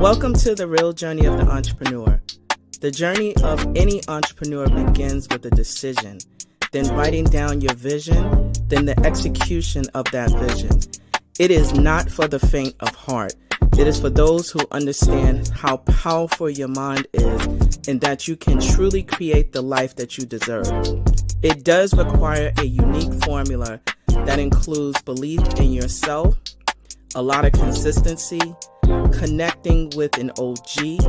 Welcome to the real journey of the entrepreneur. The journey of any entrepreneur begins with a decision, then writing down your vision, then the execution of that vision. It is not for the faint of heart. It is for those who understand how powerful your mind is and that you can truly create the life that you deserve. It does require a unique formula that includes belief in yourself, a lot of consistency, connecting with an OG,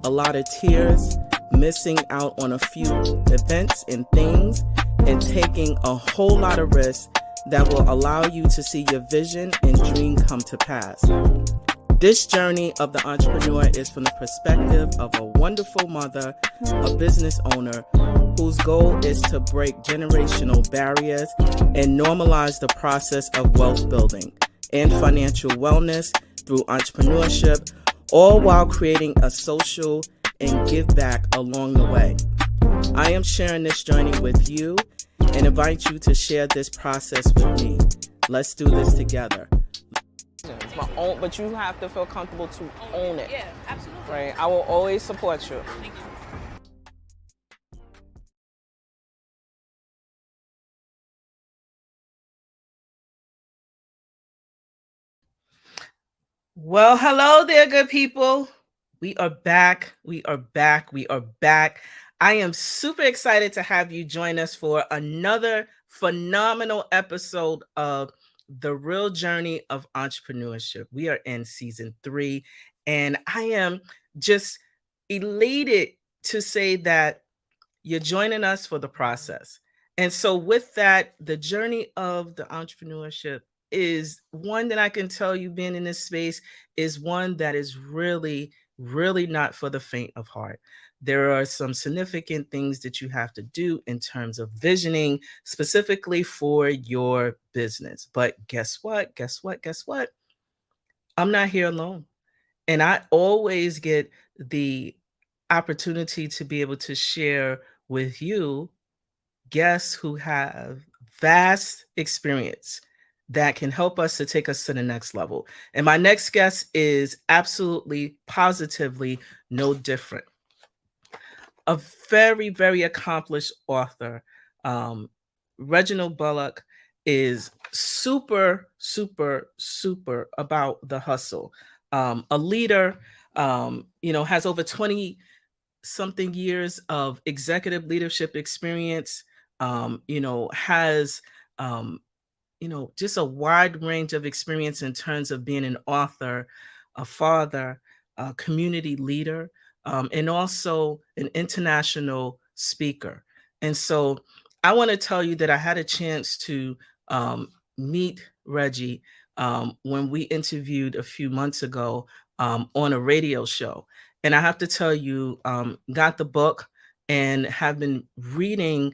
a lot of tears, missing out on a few events and things, and taking a whole lot of risks that will allow you to see your vision and dream come to pass. This journey of the entrepreneur is from the perspective of a wonderful mother, a business owner, whose goal is to break generational barriers and normalize the process of wealth building and financial wellness through entrepreneurship, all while creating a social and give back along the way. I am sharing this journey with you and invite you to share this process with me. Let's do this together. It's my own, but you have to feel comfortable to own it. Yeah, absolutely. Right? I will always support you. Thank you. Well, hello there, good people. We are back. We are back. We are back. I am super excited to have you join us for another phenomenal episode of The Real Journey of Entrepreneurship. We are in season 3, and I am just elated to say that you're joining us for the process. And so, with that, the journey of the entrepreneurship is one that I can tell you, being in this space, is one that is really, really not for the faint of heart. There are some significant things that you have to do in terms of visioning, specifically for your business. But guess what? Guess what? Guess what? I'm not here alone. And I always get the opportunity to be able to share with you guests who have vast experience that can help us to take us to the next level. And my next guest is absolutely, positively no different. A very, very accomplished author. Reginald Bullock is super, super, super about the hustle. A leader, has over 20 something years of executive leadership experience, has just a wide range of experience in terms of being an author, a father, a community leader, and also an international speaker. And so I want to tell you that I had a chance to meet Reggie when we interviewed a few months ago on a radio show. And I have to tell you, got the book and have been reading,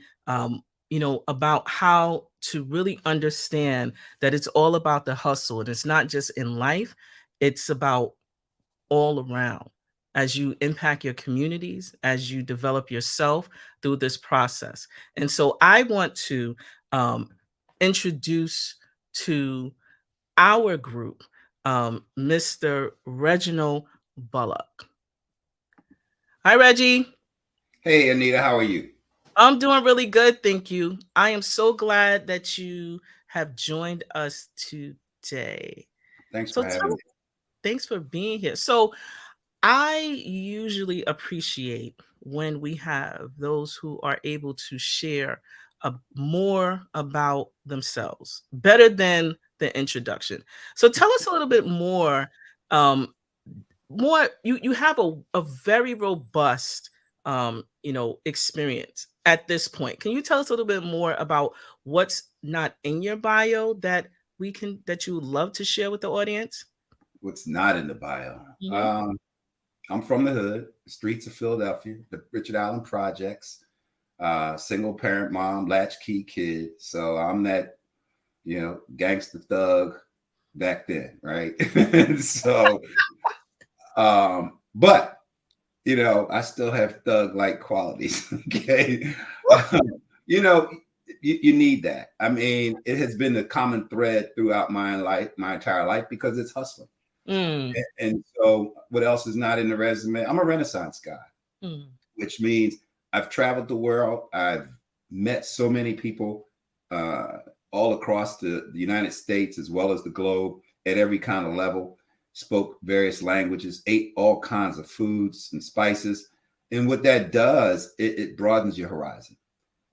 about how to really understand that it's all about the hustle. And it's not just in life, it's about all around as you impact your communities, as you develop yourself through this process. And so I want to introduce to our group, Mr. Reginald Bullock. Hi, Reggie. Hey, Anita, how are you? I'm doing really good, thank you. I am so glad that you have joined us today. Thanks for having me. Thanks for being here. So I usually appreciate when we have those who are able to share more about themselves, better than the introduction. So tell us a little bit more. You have a very robust experience at this point. Can you tell us a little bit more about what's not in your bio that you would love to share with the audience? What's not in the bio? Mhm. I'm from the hood, the streets of Philadelphia, the Richard Allen Projects, single parent mom, latchkey kid. So I'm that, gangster thug back then, right? So, but I still have thug-like qualities. Okay, you need that. I mean, it has been a common thread throughout my entire life, because it's hustling. Mm. And so what else is not in the resume? I'm a Renaissance guy, Mm. which means I've traveled the world. I've met so many people uh, all across the United States as well as the globe at every kind of level, spoke various languages, ate all kinds of foods and spices. And what that does, it broadens your horizon.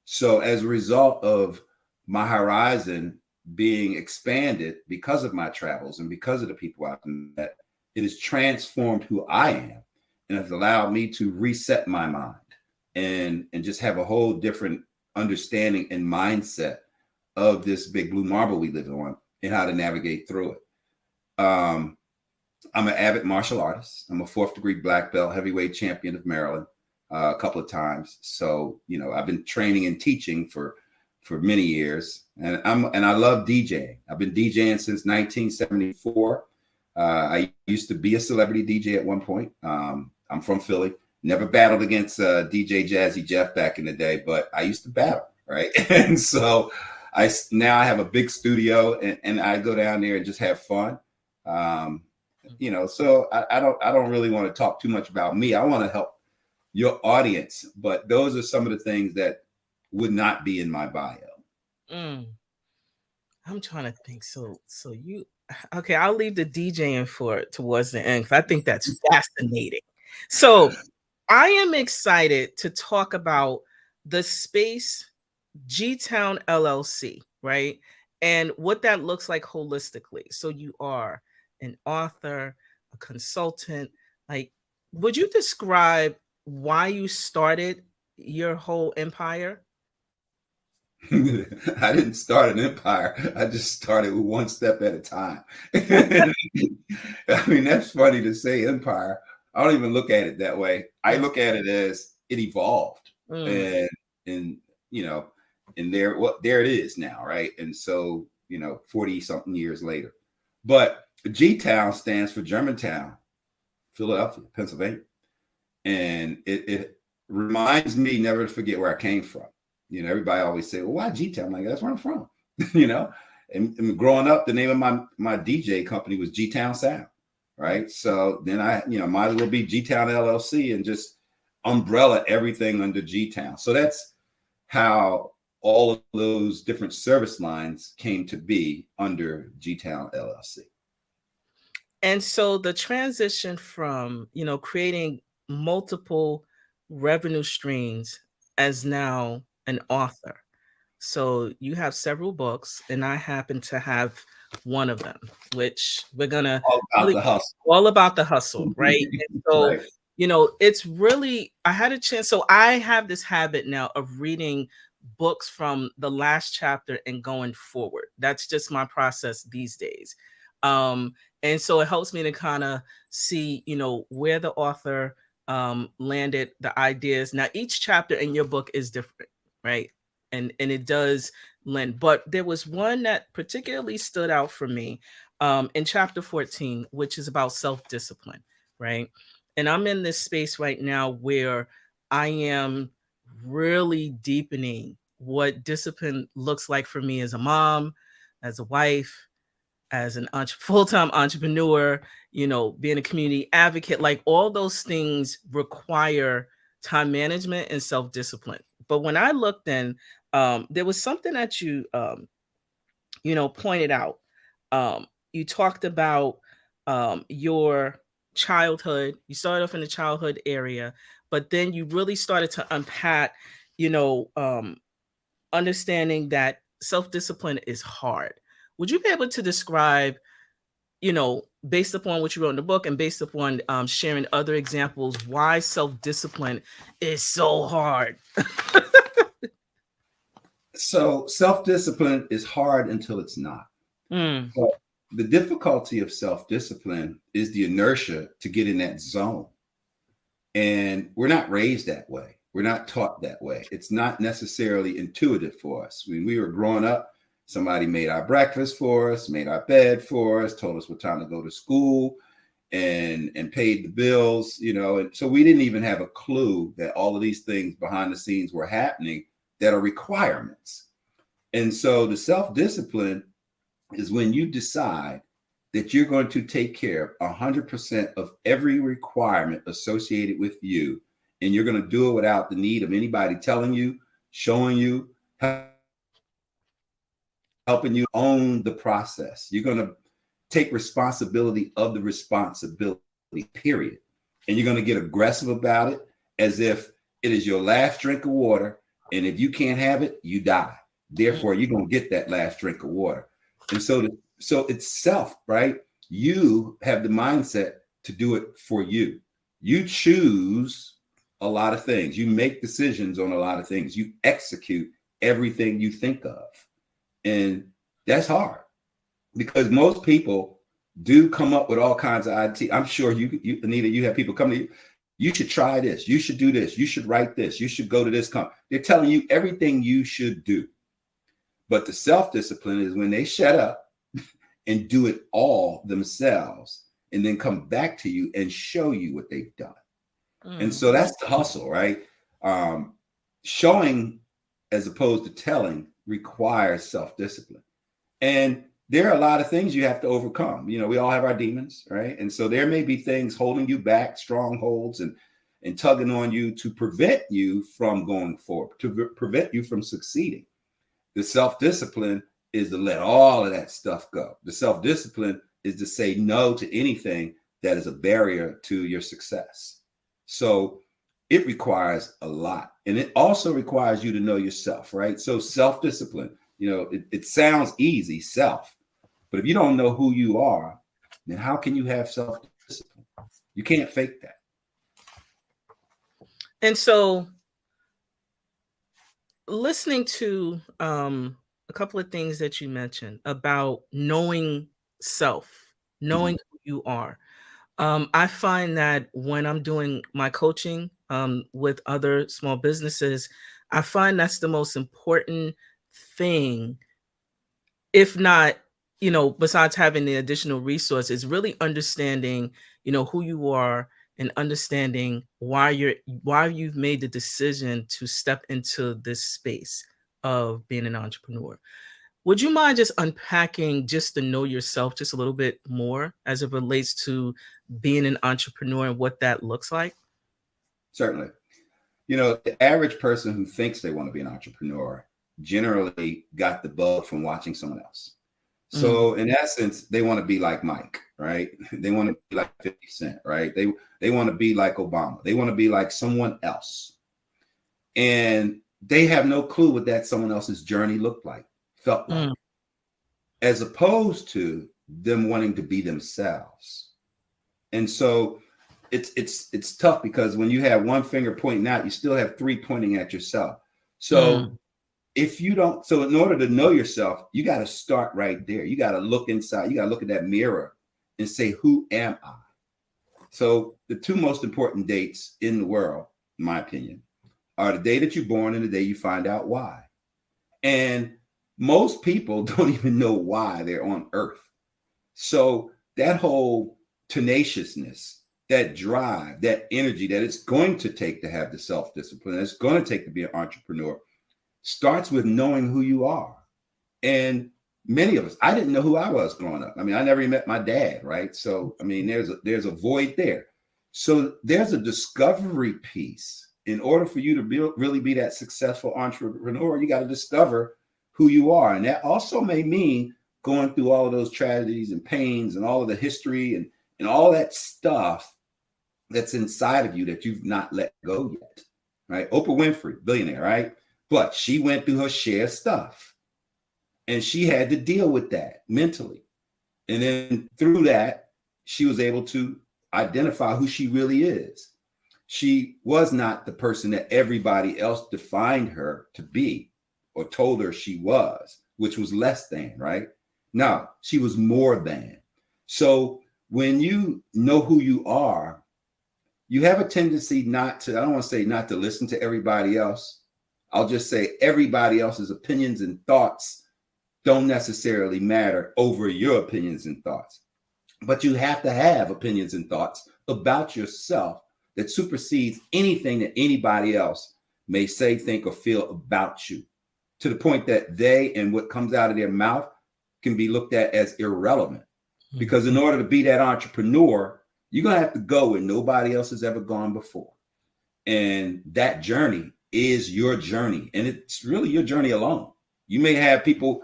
So as a result of my horizon being expanded because of my travels and because of the people I've met, it has transformed who I am and has allowed me to reset my mind and just have a whole different understanding and mindset of this big blue marble we live on and how to navigate through it. I'm an avid martial artist. I'm a 4th degree black belt heavyweight champion of Maryland a couple of times. So, I've been training and teaching for many years, and I love DJing. I've been DJing since 1974. I used to be a celebrity DJ at one point. I'm from Philly. Never battled against DJ Jazzy Jeff back in the day, but I used to battle, right? And so now I have a big studio, and I go down there and just have fun. So I don't really want to talk too much about me. I want to help your audience, but those are some of the things that would not be in my bio. Mm. I'm trying to think. Okay, I'll leave the DJing for towards the end because I think that's fascinating. So I am excited to talk about the space G-Town LLC, right? And what that looks like holistically. So you are an author, a consultant. Like, would you describe why you started your whole empire? I didn't start an empire. I just started with one step at a time. I mean, that's funny to say empire. I don't even look at it that way. I look at it as it evolved, Mm. and and there it is now, right? And so 40 something years later. But G-Town stands for Germantown, Philadelphia, Pennsylvania. And it reminds me never to forget where I came from. Everybody always say, well, why G-Town? I'm like, that's where I'm from. And growing up, the name of my DJ company was G-Town Sound, right? So then I might as well be G-Town LLC and just umbrella everything under G-Town. So that's how all of those different service lines came to be under G-Town LLC. And so the transition from, creating multiple revenue streams as now an author. So you have several books, and I happen to have one of them, which we're gonna All about really the hustle. all about the hustle, right? And so, Right. it's really I had a chance. So I have this habit now of reading books from the last chapter and going forward. That's just my process these days. Um, and so it helps me to kind of see, where the author landed the ideas. Now, each chapter in your book is different, right? And it does lend. But there was one that particularly stood out for me in chapter 14, which is about self-discipline, right? And I'm in this space right now where I am really deepening what discipline looks like for me as a mom, as a wife, as an full-time entrepreneur, being a community advocate. Like, all those things require time management and self-discipline. But when I looked in, there was something that you pointed out. You talked about your childhood. You started off in the childhood area, but then you really started to unpack, you know, um, understanding that self-discipline is hard. Would you be able to describe, based upon what you wrote in the book and based upon sharing other examples, why self-discipline is so hard? So self-discipline is hard until it's not. Mm. But the difficulty of self-discipline is the inertia to get in that zone. And we're not raised that way. We're not taught that way. It's not necessarily intuitive for us. When we were growing up, somebody made our breakfast for us, made our bed for us, told us what time to go to school, and paid the bills, and so we didn't even have a clue that all of these things behind the scenes were happening that are requirements. And so the self-discipline is when you decide that you're going to take care of 100% of every requirement associated with you. And you're going to do it without the need of anybody telling you, showing you, helping you own the process. You're going to take responsibility of the responsibility, period. And you're going to get aggressive about it as if it is your last drink of water. And if you can't have it, you die. Therefore, you're going to get that last drink of water. And so it's self, right? You have the mindset to do it for you. You choose a lot of things. You make decisions on a lot of things. You execute everything you think of. And that's hard because most people do come up with all kinds of ideas. I'm sure you, Anita, you have people come to you. You should try this. You should do this. You should write this. You should go to this company. They're telling you everything you should do. But the self-discipline is when they shut up and do it all themselves and then come back to you and show you what they've done. And so that's the hustle, right? Showing as opposed to telling requires self-discipline. And there are a lot of things you have to overcome. You know, we all have our demons, right? And so there may be things holding you back, strongholds and tugging on you to prevent you from going forward, to prevent you from succeeding. The self-discipline is to let all of that stuff go. The self-discipline is to say no to anything that is a barrier to your success. So it requires a lot. And it also requires you to know yourself, right? So self-discipline, you know, it sounds easy, self. But if you don't know who you are, then how can you have self-discipline? You can't fake that. And so listening to a couple of things that you mentioned about knowing self, knowing who you are. I find that when I'm doing my coaching with other small businesses, I find that's the most important thing, if not, you know, besides having the additional resources, really understanding, you know, who you are and understanding why you've made the decision to step into this space of being an entrepreneur. Would you mind just unpacking just to know yourself just a little bit more as it relates to being an entrepreneur and what that looks like? Certainly. You know, the average person who thinks they want to be an entrepreneur generally got the bug from watching someone else. So in essence, they want to be like Mike, right? They want to be like 50 Cent, right? They want to be like Obama. They want to be like someone else. And they have no clue what that someone else's journey looked like, felt like, as opposed to them wanting to be themselves. And so it's tough because when you have one finger pointing out, you still have three pointing at yourself. So if you don't, so in order to know yourself, you got to start right there. You got to look inside. You got to look at that mirror and say, who am I? So the two most important dates in the world, in my opinion, are the day that you're born and the day you find out why. And most people don't even know why they're on earth. So that whole tenaciousness, that drive, that energy that it's going to take to have the self-discipline, that it's going to take to be an entrepreneur, starts with knowing who you are. And many of us, I didn't know who I was growing up. I mean, I never even met my dad, right? So, I mean, there's a void there. So there's a discovery piece. In order for you to really be that successful entrepreneur, you got to discover who you are. And that also may mean going through all of those tragedies and pains and all of the history and all that stuff that's inside of you that you've not let go yet, right? Oprah Winfrey, billionaire, right? But she went through her share of stuff and she had to deal with that mentally. And then through that, she was able to identify who she really is. She was not the person that everybody else defined her to be or told her she was, which was less than, right? No, she was more than. So when you know who you are, you have a tendency not to, I don't want to say not to listen to everybody else. I'll just say everybody else's opinions and thoughts don't necessarily matter over your opinions and thoughts. But you have to have opinions and thoughts about yourself that supersedes anything that anybody else may say, think, or feel about you, to the point that they and what comes out of their mouth can be looked at as irrelevant. Because in order to be that entrepreneur, you're going to have to go where nobody else has ever gone before. And that journey is your journey. And it's really your journey alone. You may have people,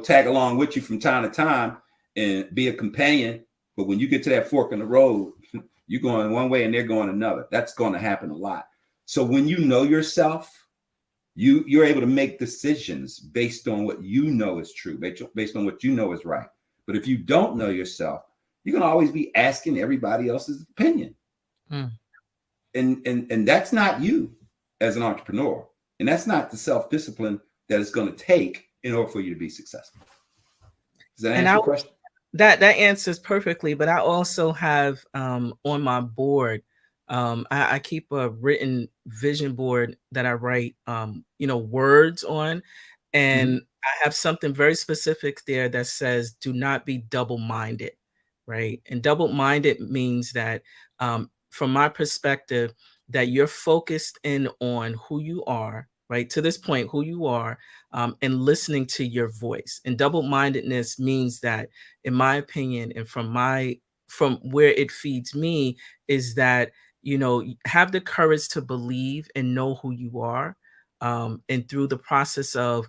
tag along with you from time to time and be a companion. But when you get to that fork in the road, you're going one way and they're going another. That's going to happen a lot. So when you know yourself, you're able to make decisions based on what you know is true, based on what you know is right. But if you don't know yourself, you're going to always be asking everybody else's opinion. And that's not you as an entrepreneur. And that's not the self-discipline that it's going to take in order for you to be successful. Does that answer your question? That answers perfectly. But I also have on my board, I keep a written vision board that I write, words on. And I have something very specific there that says, do not be double-minded, right? And double-minded means that from my perspective, that you're focused in on who you are, right? To this point, who you are, and listening to your voice. And double-mindedness means that, in my opinion, and from where it feeds me, is that, have the courage to believe and know who you are. And through the process of,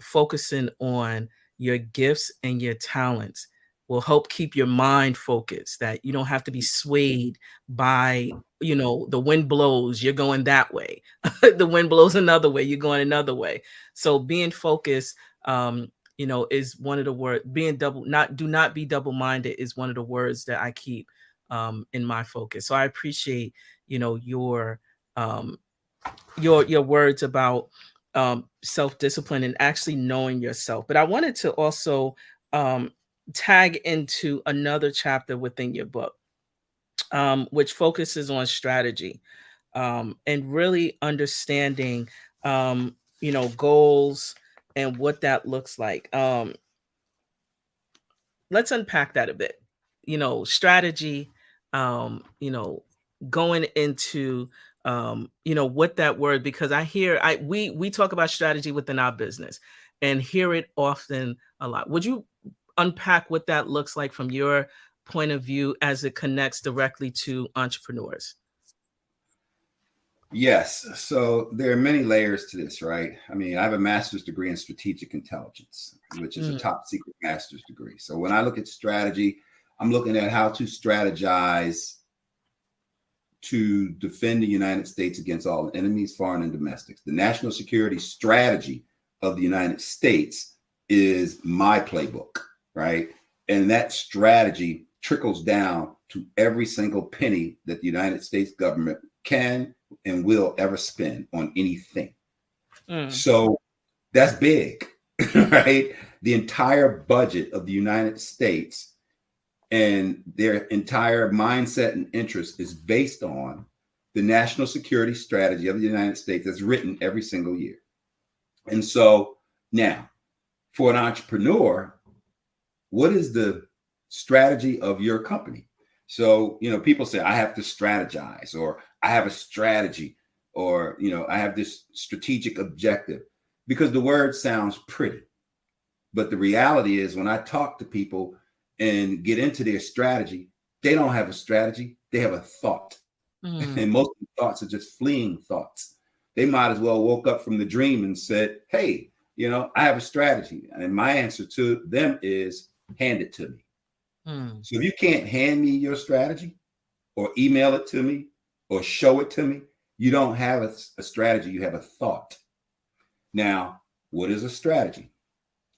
focusing on your gifts and your talents will help keep your mind focused, that you don't have to be swayed by, the wind blows, you're going that way. The wind blows another way, you're going another way. So being focused, is one of the words. Do not be double-minded is one of the words that I keep in my focus. So I appreciate, your words about self-discipline and actually knowing yourself. But I wanted to also tag into another chapter within your book, which focuses on strategy, and really understanding, goals and what that looks like. Let's unpack that a bit. Strategy, going into what that word, because we talk about strategy within our business and hear it often a lot. Would you unpack what that looks like from your point of view as it connects directly to entrepreneurs? Yes. So there are many layers to this, right? I mean, I have a master's degree in strategic intelligence, which is a top secret master's degree. So when I look at strategy, I'm looking at how to strategize to defend the United States against all enemies, foreign and domestic. The national security strategy of the United States is my playbook, right? And that strategy trickles down to every single penny that the United States government can and will ever spend on anything. So that's big, right? The entire budget of the United States and their entire mindset and interest is based on the national security strategy of the United States that's written every single year. And so now, for an entrepreneur, what is the strategy of your company? So, people say, I have to strategize, or I have a strategy, or, I have this strategic objective, because the word sounds pretty. But the reality is, when I talk to people and get into their strategy, they don't have a strategy. They have a thought. And most of the thoughts are just fleeing thoughts. They might as well woke up from the dream and said, hey, I have a strategy. And my answer to them is, hand it to me. So if you can't hand me your strategy or email it to me or show it to me, you don't have a strategy. You have a thought. Now, what is a strategy?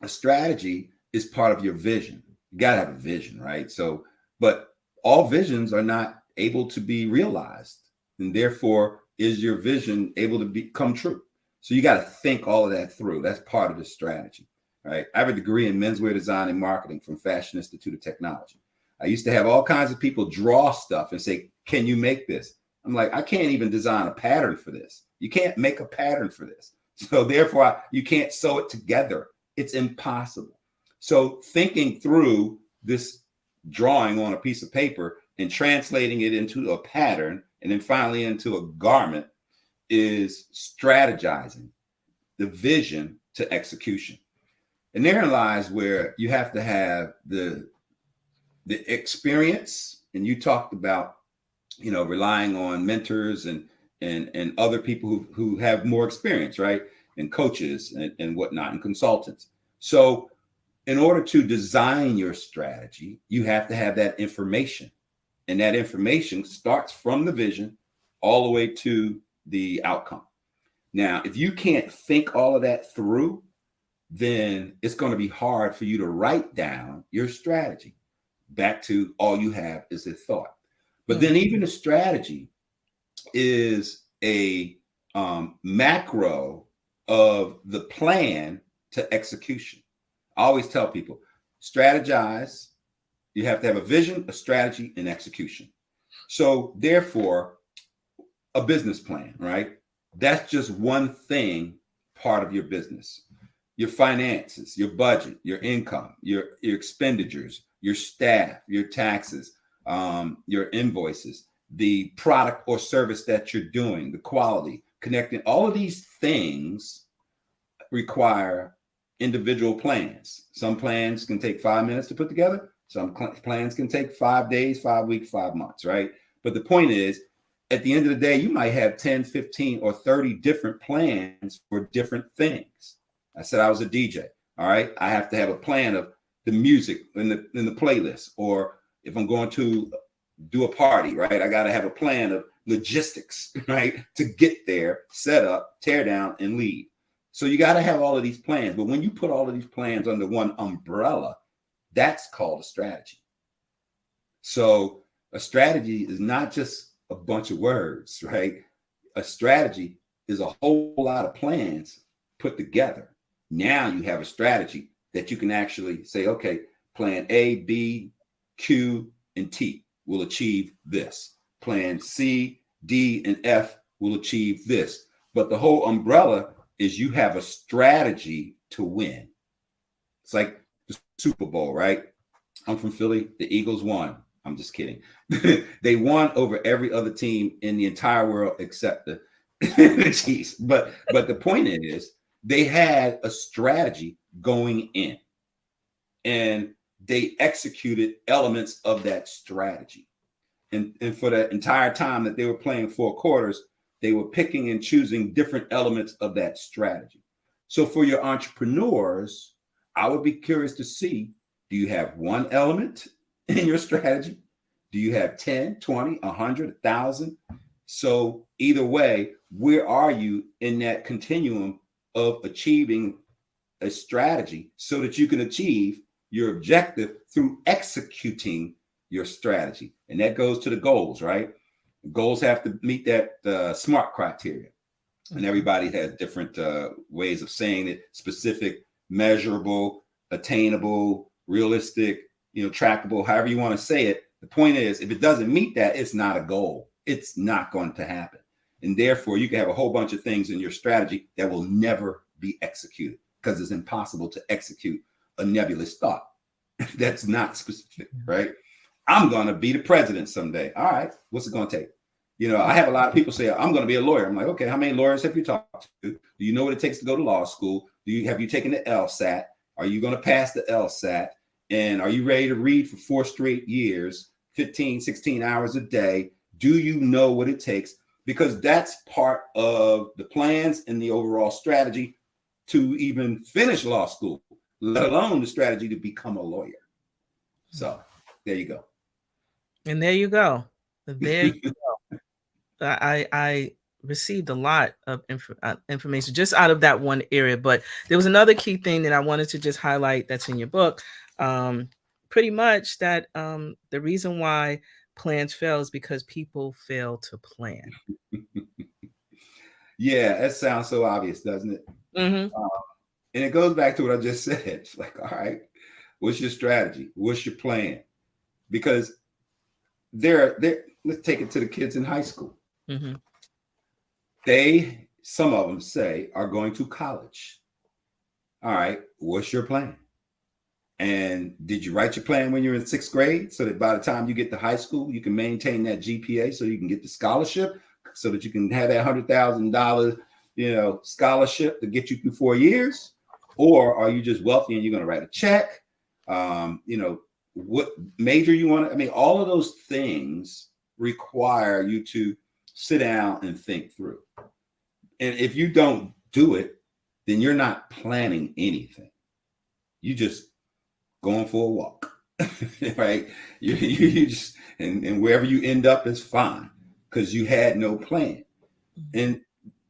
A strategy is part of your vision. You got to have a vision, right? So, but all visions are not able to be realized. And therefore, is your vision able to become true? So you got to think all of that through. That's part of the strategy, right? I have a degree in menswear design and marketing from Fashion Institute of Technology. I used to have all kinds of people draw stuff and say, can you make this? I'm like, I can't even design a pattern for this. You can't make a pattern for this. So therefore, you can't sew it together. It's impossible. So thinking through this drawing on a piece of paper and translating it into a pattern and then finally into a garment is strategizing the vision to execution. And therein lies where you have to have the the experience, and you talked about, relying on mentors and other people who have more experience, right? And coaches and whatnot and consultants. So in order to design your strategy, you have to have that information. And that information starts from the vision all the way to the outcome. Now, if you can't think all of that through, then it's going to be hard for you to write down your strategy. Back to all you have is a thought. But then even a strategy is a macro of the plan to execution. I always tell people, strategize. You have to have a vision, a strategy, and execution. So therefore, a business plan, right? That's just one thing, part of your business. Your finances, your budget, your income, your expenditures, your staff, your taxes, your invoices, the product or service that you're doing, the quality, connecting. All of these things require individual plans. Some plans can take 5 minutes to put together. Some plans can take 5 days, 5 weeks, 5 months, right? But the point is, at the end of the day, you might have 10, 15, or 30 different plans for different things. I said I was a DJ. All right. I have to have a plan of the music in the playlist, or if I'm going to do a party, right? I got to have a plan of logistics, right? To get there, set up, tear down, and leave. So you got to have all of these plans. But when you put all of these plans under one umbrella, that's called a strategy. So a strategy is not just a bunch of words, right? A strategy is a whole lot of plans put together. Now you have a strategy that you can actually say, okay, plan A, B, Q, and T will achieve this. Plan C, D, and F will achieve this. But the whole umbrella is you have a strategy to win. It's like the Super Bowl, right? I'm from Philly. The Eagles won. I'm just kidding. They won over every other team in the entire world except the Chiefs. But the point is, they had a strategy going in, and they executed elements of that strategy. And for the entire time that they were playing 4 quarters, they were picking and choosing different elements of that strategy. So for your entrepreneurs, I would be curious to see, do you have one element in your strategy? Do you have 10, 20, 100, 1,000? So either way, where are you in that continuum of achieving a strategy so that you can achieve your objective through executing your strategy? And that goes to the goals, right? Goals have to meet that SMART criteria. And everybody has different ways of saying it: specific, measurable, attainable, realistic, trackable, however you want to say it. The point is, if it doesn't meet that, it's not a goal. It's not going to happen. And therefore, you can have a whole bunch of things in your strategy that will never be executed, because it's impossible to execute a nebulous thought that's not specific, right? I'm going to be the president someday. All right, what's it going to take? I have a lot of people say, I'm going to be a lawyer. I'm like, okay, how many lawyers have you talked to? Do you know what it takes to go to law school? Have you taken the LSAT? Are you going to pass the LSAT? And are you ready to read for 4 straight years, 15, 16 hours a day? Do you know what it takes? Because that's part of the plans and the overall strategy to even finish law school, let alone the strategy to become a lawyer. So there you go. And there you go. There you go. I received a lot of information just out of that one area, but there was another key thing that I wanted to just highlight that's in your book. Pretty much that the reason why plans fail is because people fail to plan. Yeah, that sounds so obvious, doesn't it? Mm-hmm. And it goes back to what I just said. It's like, all right, what's your strategy? What's your plan? Because let's take it to the kids in high school. Mm-hmm. Some of them say, are going to college. All right, what's your plan? And did you write your plan when you were in 6th grade so that by the time you get to high school, you can maintain that GPA so you can get the scholarship, so that you can have that $100,000, scholarship to get you through 4 years? Or are you just wealthy and you're going to write a check, what major you want to, I mean, all of those things require you to sit down and think through. And if you don't do it, then you're not planning anything. You just going for a walk, right? You just, and wherever you end up is fine because you had no plan.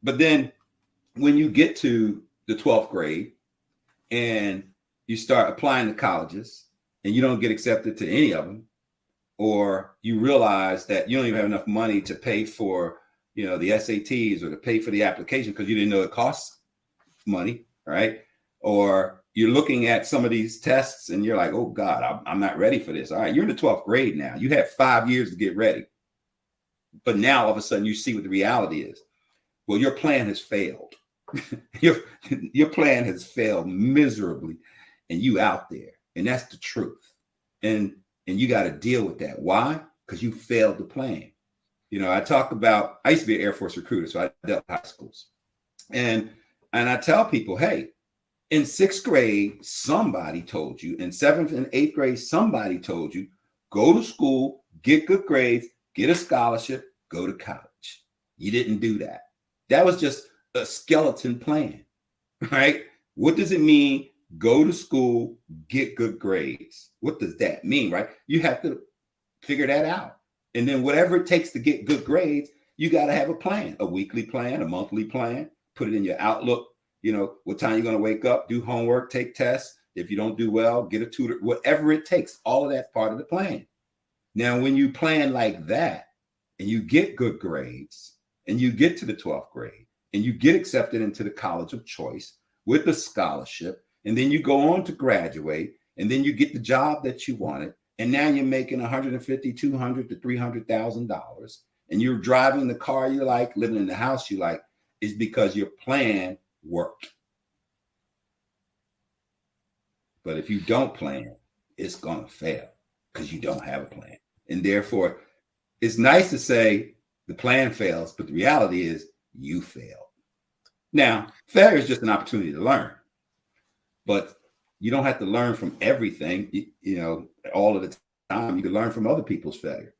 But then when you get to the 12th grade and you start applying to colleges and you don't get accepted to any of them, or you realize that you don't even have enough money to pay for, the SATs or to pay for the application because you didn't know it costs money, right? Or you're looking at some of these tests and you're like, oh God, I'm not ready for this. All right, you're in the 12th grade now. You have 5 years to get ready. But now all of a sudden you see what the reality is. Well, your plan has failed. your plan has failed miserably, and you out there. And that's the truth. And you got to deal with that. Why? Because you failed the plan. I used to be an Air Force recruiter, so I dealt with high schools. And I tell people, hey, in 6th grade, somebody told you, in 7th and 8th grade, somebody told you, go to school, get good grades, get a scholarship, go to college. You didn't do that. That was just a skeleton plan, right? What does it mean? Go to school, get good grades. What does that mean, right? You have to figure that out. And then whatever it takes to get good grades, you got to have a plan, a weekly plan, a monthly plan, put it in your Outlook, what time you're going to wake up, do homework, take tests. If you don't do well, get a tutor, whatever it takes. All of that's part of the plan. Now, when you plan like that and you get good grades and you get to the 12th grade and you get accepted into the college of choice with a scholarship, and then you go on to graduate, and then you get the job that you wanted, and now you're making $150,000, $200,000 to $300,000, and you're driving the car you like, living in the house you like, is because your plan worked. But if you don't plan, it's going to fail because you don't have a plan. And therefore, it's nice to say the plan fails, but the reality is you failed. Now, failure is just an opportunity to learn, but you don't have to learn from everything, all of the time. You can learn from other people's failure.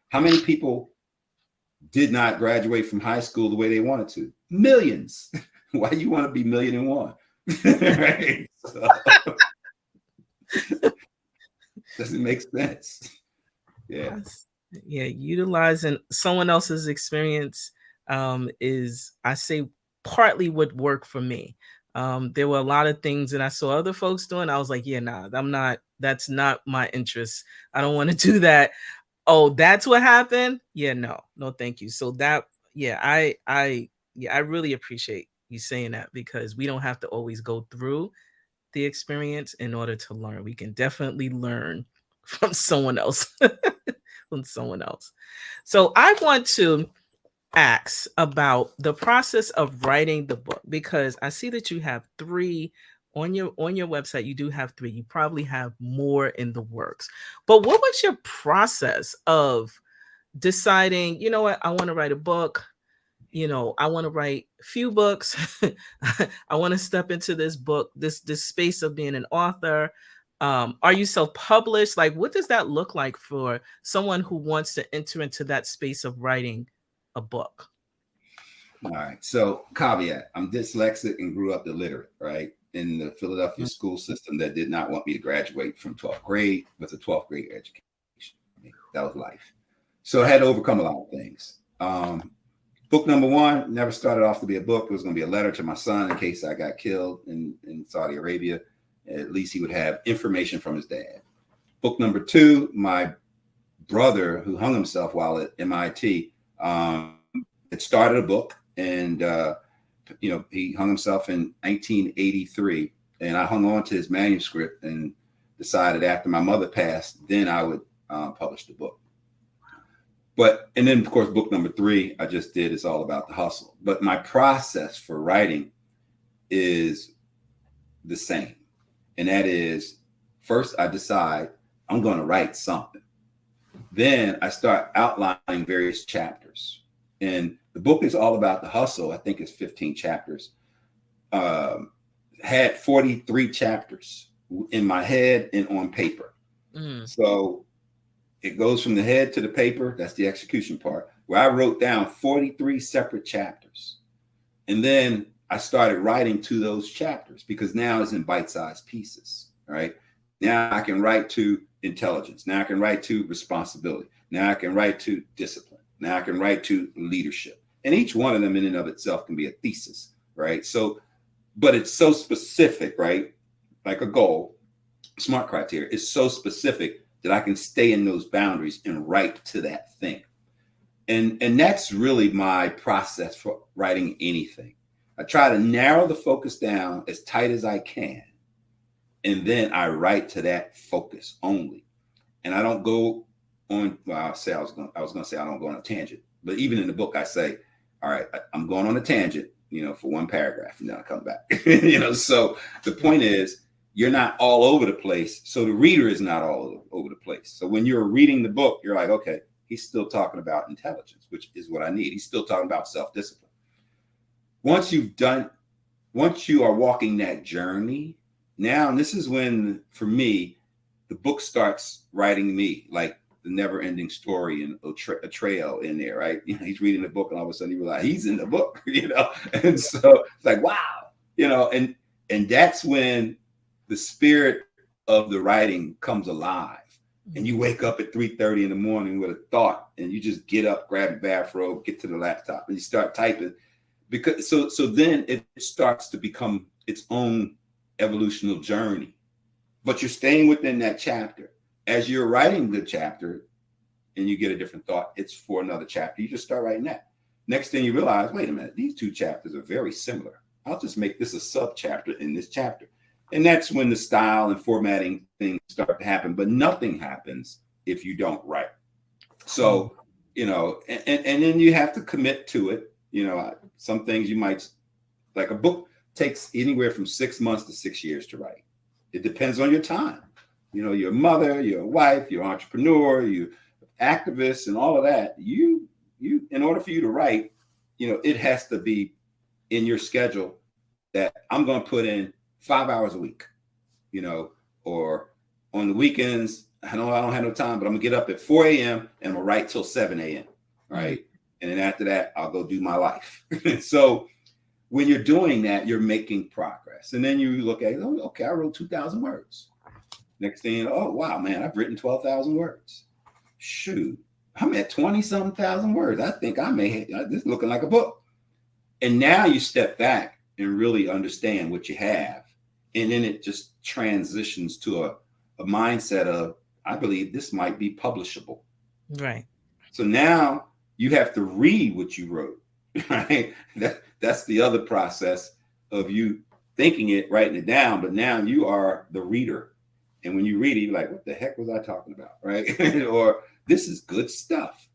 How many people did not graduate from high school the way they wanted to? Millions. Why do you want to be 1,000,001? Right? So, doesn't make sense. Yeah. Yeah. Utilizing someone else's experience is, I say, partly what worked for me. There were a lot of things that I saw other folks doing. I was like, yeah, nah, that's not my interest. I don't want to do that. Oh, that's what happened. Yeah, no, thank you. So that, yeah, I really appreciate you saying that, because we don't have to always go through the experience in order to learn. We can definitely learn from someone else, So I want to ask about the process of writing the book, because I see that you have 3 on your website. You do have 3. You probably have more in the works. But what was your process of deciding, you know what, I want to write a book, I want to write a few books. I want to step into this book, this space of being an author. Are you self-published? Like, what does that look like for someone who wants to enter into that space of writing a book? All right. So caveat, I'm dyslexic and grew up illiterate, right? In the Philadelphia school system that did not want me to graduate from 12th grade with a 12th grade education. That was life. So I had to overcome a lot of things. Book number 1 never started off to be a book. It was going to be a letter to my son in case I got killed in Saudi Arabia. At least he would have information from his dad. Book number 2, my brother, who hung himself while at MIT, had started a book, and he hung himself in 1983, and I hung on to his manuscript and decided after my mother passed, then I would publish the book. And then, of course, book number 3 I just did is all about the hustle. But my process for writing is the same. And that is, first I decide I'm going to write something. Then I start outlining various chapters. And the book is all about the hustle. I think it's 15 chapters. Had 43 chapters in my head and on paper. So it goes from the head to the paper. That's the execution part, where I wrote down 43 separate chapters. And then I started writing to those chapters, because now it's in bite-sized pieces, right? Now I can write to intelligence. Now I can write to responsibility. Now I can write to discipline. Now I can write to leadership. And each one of them in and of itself can be a thesis, right? So, but it's so specific, right? Like a goal, SMART criteria is so specific that I can stay in those boundaries and write to that thing. And that's really my process for writing anything. I try to narrow the focus down as tight as I can. And then I write to that focus only. And I don't go on, well, I was going to say I don't go on a tangent. But even in the book, I say, all right, I'm going on a tangent, for one paragraph, and then I come back. So the point is, you're not all over the place. So the reader is not all over the place. So when you're reading the book, you're like, okay, he's still talking about intelligence, which is what I need. He's still talking about self-discipline. Once you are walking that journey, now, and this is when, for me, the book starts writing me, like the never-ending story and a trail in there, right? He's reading the book, and all of a sudden you realize he's in the book, And so it's like, wow, and that's when the spirit of the writing comes alive. And you wake up at 3:30 in the morning with a thought, and you just get up, grab your bathrobe, get to the laptop, and you start typing. Because so then it starts to become its own evolutional journey. But you're staying within that chapter. As you're writing the chapter and you get a different thought, it's for another chapter. You just start writing that. Next thing you realize, wait a minute, these two chapters are very similar. I'll just make this a sub chapter in this chapter. And that's when the style and formatting things start to happen. But nothing happens if you don't write. So, and then you have to commit to it. Some things you might, like a book takes anywhere from 6 months to 6 years to write. It depends on your time. You're a mother, you're a wife, you're an entrepreneur, you're activist, and all of that. You, in order for you to write, it has to be in your schedule that I'm going to put in 5 hours a week, or on the weekends. I know I don't have no time, but I'm gonna get up at 4 a.m. and I'm gonna write till 7 a.m. Right. And then after that, I'll go do my life. So when you're doing that, you're making progress. And then you look at, oh, okay, I wrote 2,000 words. Next thing, oh, wow, man, I've written 12,000 words. Shoot, I'm at 20-something thousand words. I think I may have, this is looking like a book. And now you step back and really understand what you have. And then it just transitions to a mindset of, I believe this might be publishable. Right. So now you have to read what you wrote, right? That's the other process of you thinking it, writing it down, but now you are the reader. And when you read it, you're like, what the heck was I talking about, right? Or this is good stuff.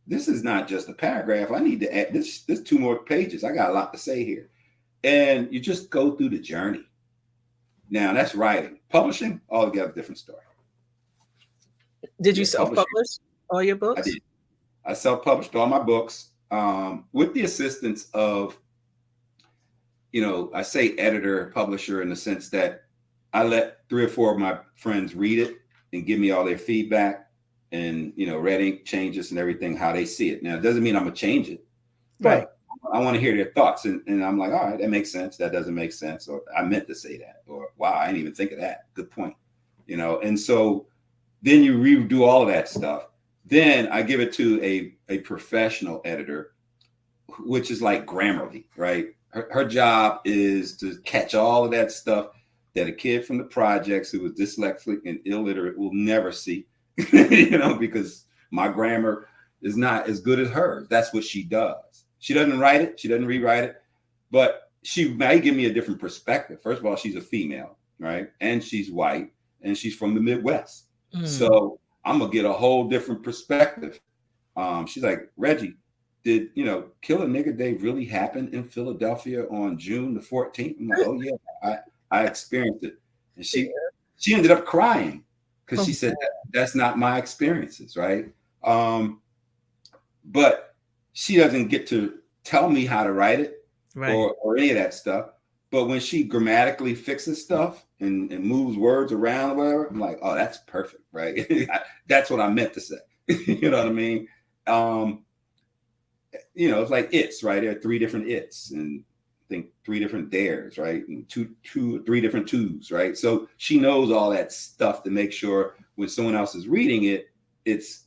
This is not just a paragraph. I need to add this 2 more pages. I got a lot to say here. And you just go through the journey. Now that's writing. Publishing, altogether different story. Did you self-publish all your books? I did. I self-published all my books with the assistance of, I say editor, publisher in the sense that I let 3 or 4 of my friends read it and give me all their feedback and, red ink changes and everything, how they see it. Now, it doesn't mean I'm going to change it. Right. I want to hear their thoughts. And I'm like, all right, that makes sense. That doesn't make sense. Or I meant to say that. Or, wow, I didn't even think of that. Good point. And so then you redo all of that stuff. Then I give it to a professional editor, which is like Grammarly, right? Her job is to catch all of that stuff that a kid from the projects who was dyslexic and illiterate will never see, because my grammar is not as good as hers. That's what she does. She doesn't write it. She doesn't rewrite it, but she might give me a different perspective. First of all, she's a female, right? And she's white and she's from the Midwest. So I'm going to get a whole different perspective. She's like, Reggie, did, Kill a Nigga Day really happen in Philadelphia on June the 14th? I'm like, oh yeah, I experienced it. And she ended up crying because she said, that's not my experiences, right? But she doesn't get to tell me how to write it, right, or any of that stuff. But when she grammatically fixes stuff and moves words around or whatever, I'm like, oh, that's perfect, right? That's what I meant to say. You know what I mean? It's like it's right. There are three different it's, and I think three different dares, right? And three different twos, right? So she knows all that stuff to make sure when someone else is reading it, it's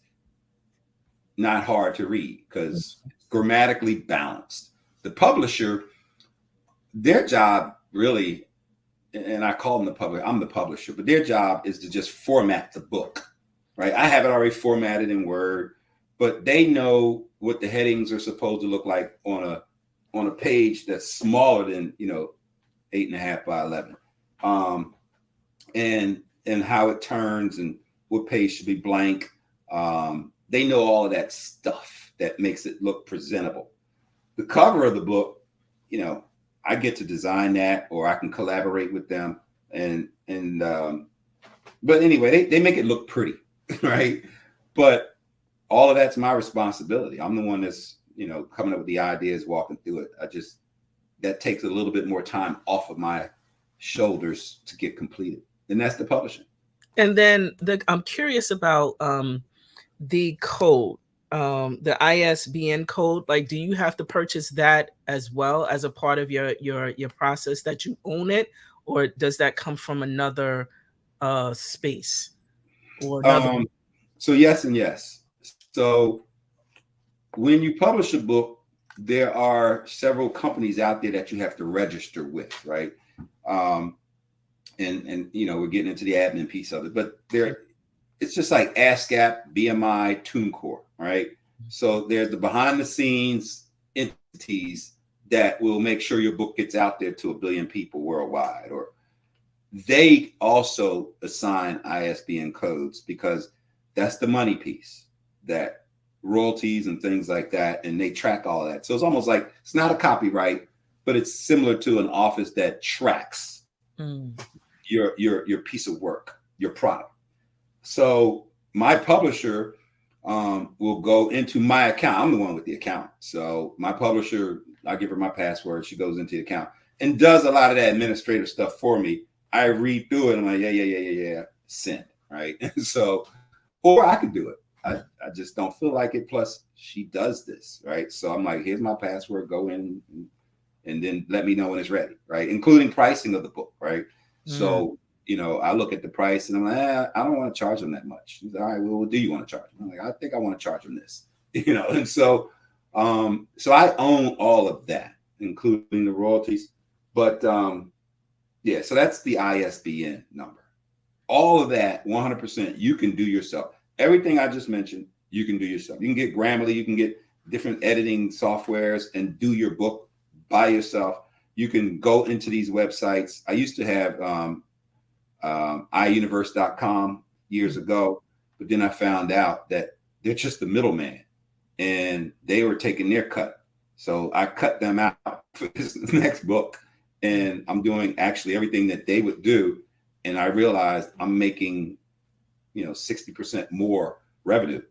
not hard to read because it's grammatically balanced. The publisher, their job really, and I call them the publisher, I'm the publisher, but their job is to just format the book, right? I have it already formatted in Word, but they know what the headings are supposed to look like on a page that's smaller than 8.5 by 11, and how it turns and what page should be blank. They know all of that stuff that makes it look presentable. The cover of the book, I get to design that, or I can collaborate with them, but anyway, they make it look pretty, right? But all of that's my responsibility. I'm the one that's coming up with the ideas, walking through it. That takes a little bit more time off of my shoulders to get completed, and that's the publishing. And then I'm curious about the code, the ISBN code. Like, do you have to purchase that as well as a part of your process, that you own it, or does that come from another space or another? So yes and yes. So when you publish a book, there are several companies out there that you have to register with, right? And we're getting into the admin piece of it, but it's just like ASCAP, BMI, TuneCore, right? So there's the behind the scenes entities that will make sure your book gets out there to 1 billion people worldwide, or they also assign ISBN codes because that's the money piece, that royalties and things like that, and they track all that. So it's almost like it's not a copyright, but it's similar to an office that tracks your piece of work, your product. So my publisher will go into my account. I'm the one with the account. So my publisher, I give her my password. She goes into the account and does a lot of that administrative stuff for me. I read through it. I'm like, yeah, send, right? So, or I could do it. I just don't feel like it. Plus, she does this, right? So I'm like, here's my password. Go in and then let me know when it's ready, right? Including pricing of the book, right? So, I look at the price and I'm like, I don't want to charge them that much. She's like, all right, well, what do you want to charge them? I'm like, I think I want to charge them this, and so I own all of that, including the royalties. But so that's the ISBN number. All of that, 100%, you can do yourself. Everything I just mentioned, you can do yourself. You can get Grammarly, you can get different editing softwares and do your book by yourself. You can go into these websites. I used to have iUniverse.com years ago, but then I found out that they're just the middleman and they were taking their cut. So I cut them out for this next book, and I'm doing actually everything that they would do. And I realized I'm making 60% more revenue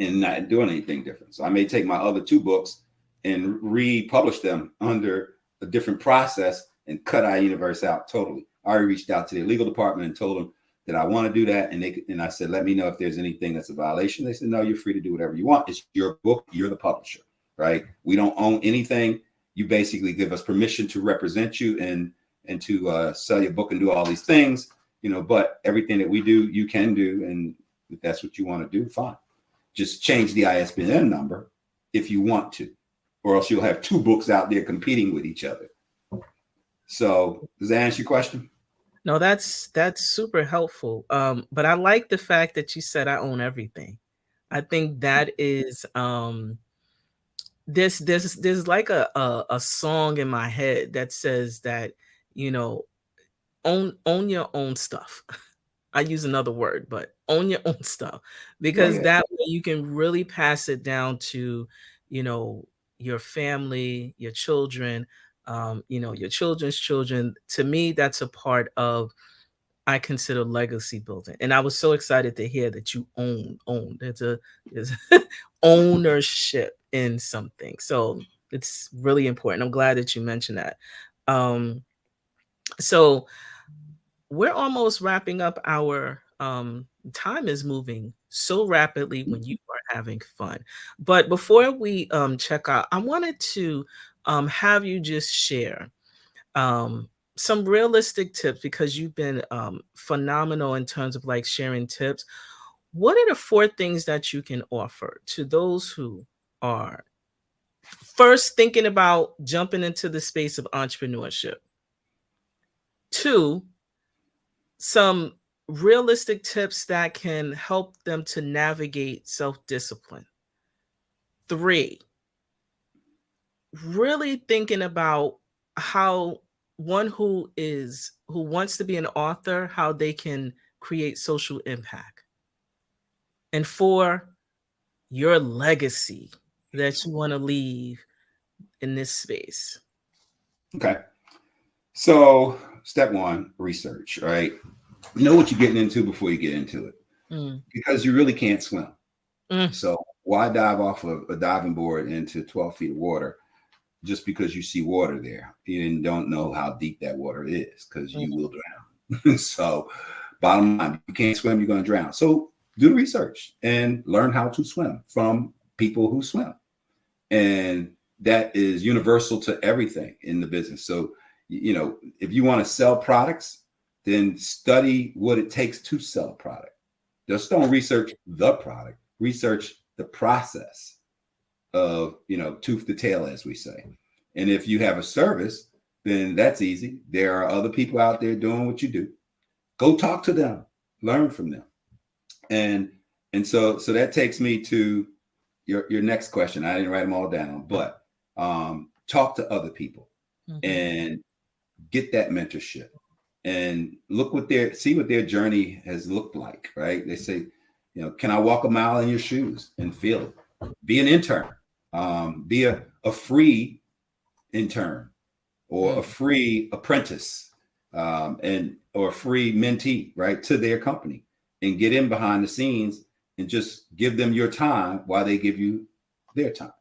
and not doing anything different. So I may take my other 2 books and republish them under a different process and cut iUniverse out totally. I already reached out to their legal department and told them that I want to do that. And I said, let me know if there's anything that's a violation. They said, no, you're free to do whatever you want. It's your book. You're the publisher, right? We don't own anything. You basically give us permission to represent you and to sell your book and do all these things, but everything that we do, you can do. And if that's what you want to do, fine. Just change the ISBN number if you want to, or else you'll have 2 books out there competing with each other. So does that answer your question? No, that's super helpful. But I like the fact that you said I own everything. I think that is there's like a song in my head that says that, own your own stuff. I use another word, but own your own stuff, because that way you can really pass it down to, your family, your children, your children's children. To me, that's a part of, I consider, legacy building. And I was so excited to hear that you own. There's ownership in something. So it's really important. I'm glad that you mentioned that. So we're almost wrapping up our time is moving so rapidly when you are having fun. But before we check out, I wanted to have you just share um, some realistic tips because you've been phenomenal in terms of like sharing tips. What are the four things that you can offer to those who are first thinking about jumping into the space of entrepreneurship? Two, some realistic tips that can help them to navigate self-discipline. Three, really thinking about how one who wants to be an author, how they can create social impact. And four, your legacy that you want to leave in this space. Okay. So step one, research, right? Know what you're getting into before you get into it, Mm, because you really can't swim. mm, So why dive off of a diving board into 12 feet of water just because you see water there? You don't know how deep that water is, because mm, you will drown. So bottom line, you can't swim, you're going to drown. So do the research and learn how to swim from people who swim. And that is universal to everything in the business. So, if you want to sell products, then study what it takes to sell a product. Just don't research the product, research the process of, tooth to tail, as we say. And if you have a service, then that's easy. There are other people out there doing what you do. Go talk to them, learn from them. And so that takes me to your next question. I didn't write them all down, but talk to other people mhm, and get that mentorship and see what their journey has looked like, right? They say, can I walk a mile in your shoes and feel it? Be an intern, be a free intern or a mm, free apprentice, or a free mentee, right, to their company, and get in behind the scenes and just give them your time while they give you their time.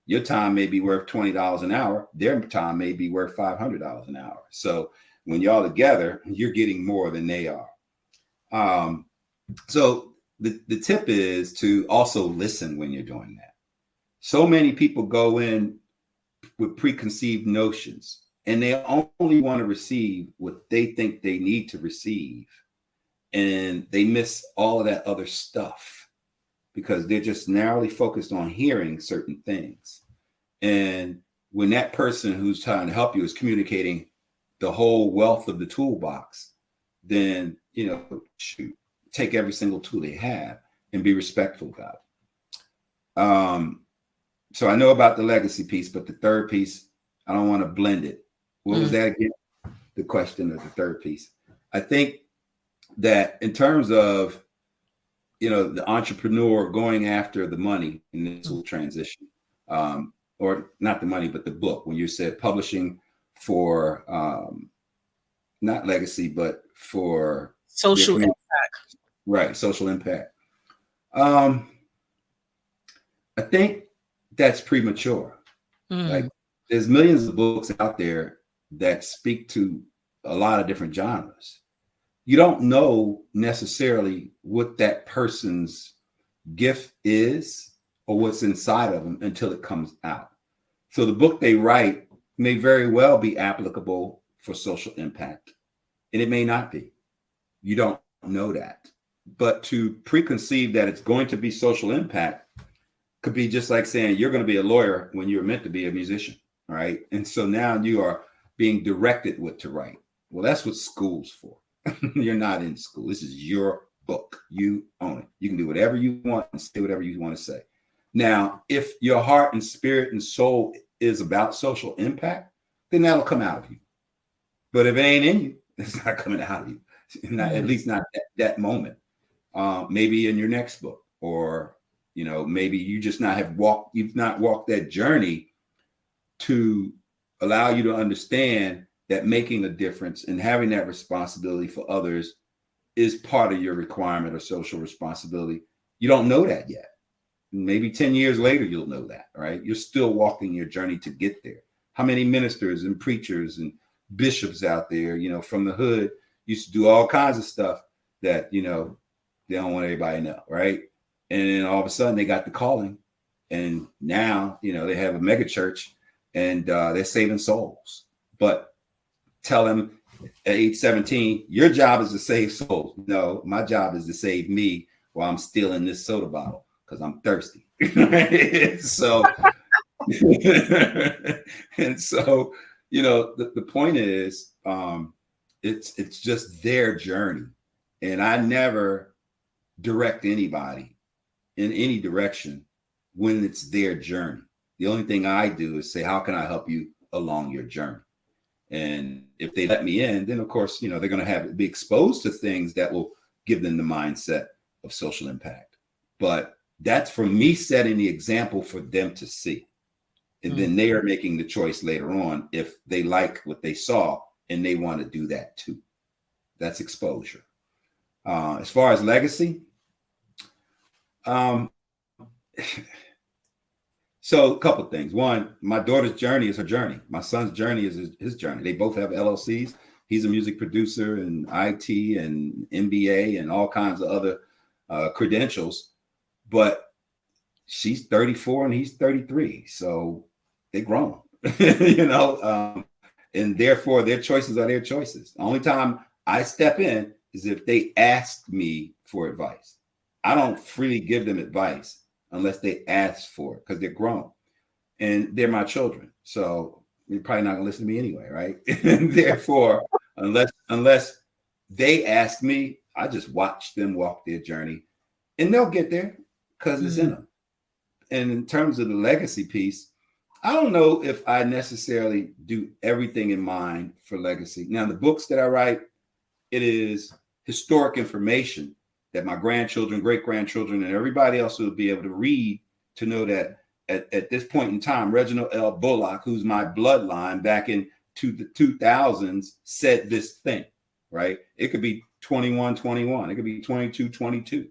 Your time may be worth $20 an hour. Their time may be worth $500 an hour. So when y'all together, you're getting more than they are. So the tip is to also listen when you're doing that. So many people go in with preconceived notions, and they only want to receive what they think they need to receive. And they miss all of that other stuff because they're just narrowly focused on hearing certain things. And when that person who's trying to help you is communicating the whole wealth of the toolbox, then, shoot, take every single tool they have and be respectful about it. So I know about the legacy piece, but the third piece, I don't want to blend it. What was mm, that again? The question of the third piece. I think that in terms of, the entrepreneur going after the money in this mm. whole transition, or not the money, but the book, when you said publishing for, not legacy, but for your Social community, impact. right? Social impact. Um, I think that's premature. Like, Mm, there's millions of books out there that speak to a lot of different genres. You don't know necessarily what that person's gift is or what's inside of them until it comes out. So the book they write may very well be applicable for social impact, and it may not be. You don't know that. But to preconceive that it's going to be social impact could be just like saying you're going to be a lawyer when you were meant to be a musician, right? And so now you are being directed what to write. Well, that's what school's for. You're not in school. This is your book. You own it. You can do whatever you want and say whatever you want to say. Now, if your heart and spirit and soul is about social impact, then that'll come out of you. But if it ain't in you, it's not coming out of you. Not, at mm, least not that moment. Maybe in your next book, or maybe you've not walked that journey to allow you to understand that making a difference and having that responsibility for others is part of your requirement or social responsibility. You don't know that yet. Maybe 10 years later, you'll know that, right? You're still walking your journey to get there. How many ministers and preachers and bishops out there, from the hood, used to do all kinds of stuff that, they don't want everybody to know, right? And then all of a sudden they got the calling, and now, they have a mega church, and they're saving souls. But tell them at age 17, your job is to save souls. No, my job is to save me while I'm stealing this soda bottle because I'm thirsty. So, and so, the point is, it's just their journey. And I never direct anybody in any direction when it's their journey. The only thing I do is say, how can I help you along your journey? And if they let me in, then of course, they're going to be exposed to things that will give them the mindset of social impact. But that's for me setting the example for them to see. And then they are making the choice later on if they like what they saw and they want to do that too. That's exposure. As far as legacy, so a couple of things. One, my daughter's journey is her journey. My son's journey is his journey. They both have LLCs. He's a music producer in IT and MBA and all kinds of other credentials. But she's 34 and he's 33. So they're grown, and therefore their choices are their choices. The only time I step in is if they ask me for advice. I don't freely give them advice unless they ask for it, because they're grown and they're my children. So you're probably not gonna listen to me anyway, right? And therefore, unless they ask me, I just watch them walk their journey, and they'll get there because it's in them. And in terms of the legacy piece, I don't know if I necessarily do everything in mind for legacy. Now, the books that I write, it is historic information that my grandchildren, great-grandchildren, and everybody else will be able to read to know that at this point in time, Reginald L. Bullock, who's my bloodline back in the 2000s, said this thing, right? It could be 2121. It could be 2222,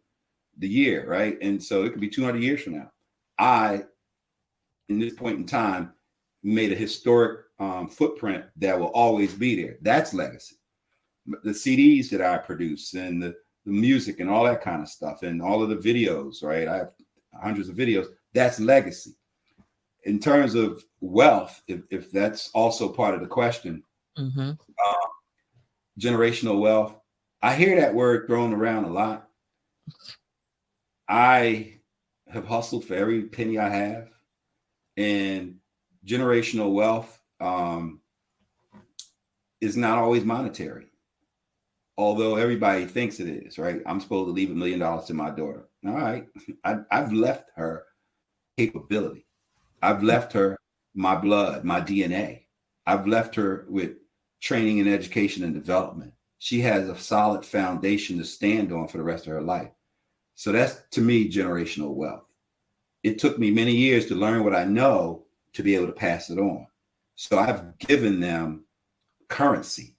the year, right? And so it could be 200 years from now. I, in this point in time, made a historic footprint that will always be there. That's legacy. The CDs that I produce and the music and all that kind of stuff and all of the videos, right? I have hundreds of videos. That's legacy. In terms of wealth, if that's also part of the question, generational wealth, I hear that word thrown around a lot. I have hustled for every penny I have, and generational wealth is not always monetary. Although everybody thinks it is, right? I'm supposed to leave $1 million to my daughter. All right. I've left her capability. I've left her my blood, my DNA. I've left her with training and education and development. She has a solid foundation to stand on for the rest of her life. So that's, to me, generational wealth. It took me many years to learn what I know to be able to pass it on. So I've given them currency